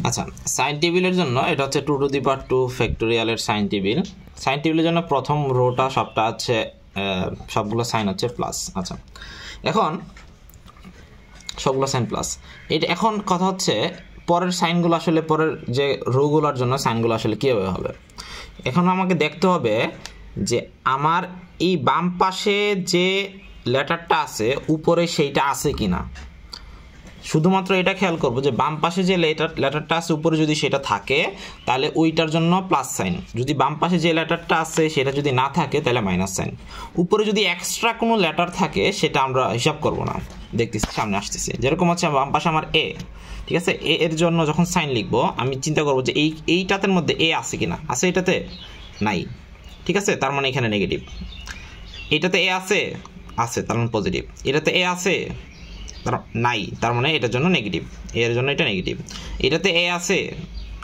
আচ্ছা, সাইন টেবিলের জন্য এটা হচ্ছে 2^2 ফ্যাক্টোরিয়ালের সাইন টেবিল। সাইন টেবিলের জন্য প্রথম রোটা সবটা হচ্ছে সবগুলো সাইন হচ্ছে প্লাস। আচ্ছা, এখন সবগুলো সাইন প্লাস। এটা এখন কথা হচ্ছে পরের সাইনগুলো আসলে পরের যে রোগুলোর জন্য সাইনগুলো আসলে কীভাবে হবে। এখন আমাকে দেখতে হবে যে আমার এই বাম পাশে যে লেটারটা আছে উপরে সেইটা আছে কিনা। শুধুমাত্র এটা খেয়াল করবো যে বাম পাশে যে লেটারটা আছে উপরে যদি সেটা থাকে তাহলে ওইটার জন্য প্লাস সাইন, যদি বাম পাশে যে লেটারটা আছে সেটা যদি না থাকে তাহলে মাইনাস সাইন। উপরে যদি এক্সট্রা কোনো লেটার থাকে সেটা আমরা হিসাব করব না, দেখতেছি সামনে আসতেছে। যেরকম হচ্ছে বাম পাশে আমার এ, ঠিক আছে, এ এর জন্য যখন সাইন লিখবো আমি চিন্তা করবো যে এইটাতের মধ্যে এ আছে কিনা, আছে এটাতে নাই, ঠিক আছে, তার মানে এখানে নেগেটিভ। এটাতে এ আছে, আছে তার মানে পজিটিভ। এটাতে এ আছে নাই, তার মানে এটার জন্য নেগেটিভ, এর জন্য এটা নেগেটিভ। এটাতে এ আছে,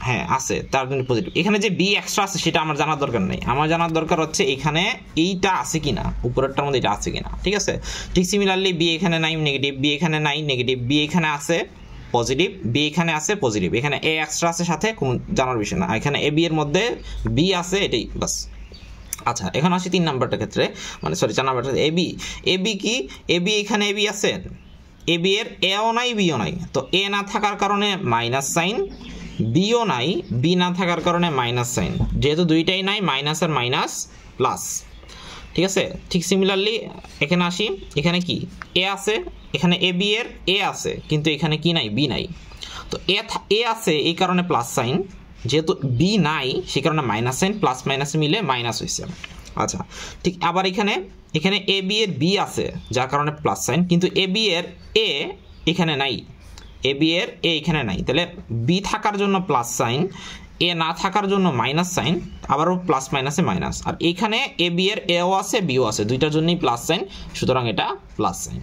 হ্যাঁ আছে, তার জন্য পজিটিভ। এখানে যে বি এক্সট্রা আছে সেটা আমার জানার দরকার নেই, আমার জানার দরকার হচ্ছে এখানে এইটা আছে কিনা, উপরেরটার মধ্যে এটা আছে কিনা, ঠিক আছে। ঠিক সিমিলারলি বি এখানে নাই নেগেটিভ, বি এখানে নাই নেগেটিভ, বি এখানে আছে পজিটিভ, বি এখানে আছে পজিটিভ। এখানে এ এক্সট্রা আছে সাথে কোনো জানার বিষয় না, এখানে এ বি এর মধ্যে বি আছে, এটাই বাস। আচ্ছা, এখন আসি 3 নাম্বারটা ক্ষেত্রে, মানে সরি 4 নাম্বারটা। এবি, এবি কি, এবি এখানে এবি আছে, এ বি এর এও নাই বিও নাই, তো এ না থাকার কারণে মাইনাস সাইন, বিও নাই, বি না থাকার কারণে মাইনাস সাইন। যেহেতু দুইটাই নাই, মাইনাস আর মাইনাস প্লাস, ঠিক আছে। ঠিক সিমিলারলি এখানে আসি, এখানে কি এ আছে, এখানে এ বি এর এ আছে কিন্তু এখানে কি নাই, বি নাই। তো এ আছে এই কারণে প্লাস সাইন, যেহেতু বি নাই সেই কারণে মাইনাস সাইন, প্লাস মাইনাসে মিলে মাইনাস হয়েছে। আচ্ছা, ঠিক আবার এখানে এ বি এর বি আছে যার কারণে প্লাস সাইন, কিন্তু এ বি এর এ এখানে নাই, এ বি এর এ এখানে নাই, তাহলে বি থাকার জন্য প্লাস সাইন, এ না থাকার জন্য মাইনাস সাইন, আবারও প্লাস মাইনাসে মাইনাস। আর এখানে এ বি এর এও আছে বিও আছে, দুইটার জন্যই প্লাস সাইন, সুতরাং এটা প্লাস সাইন।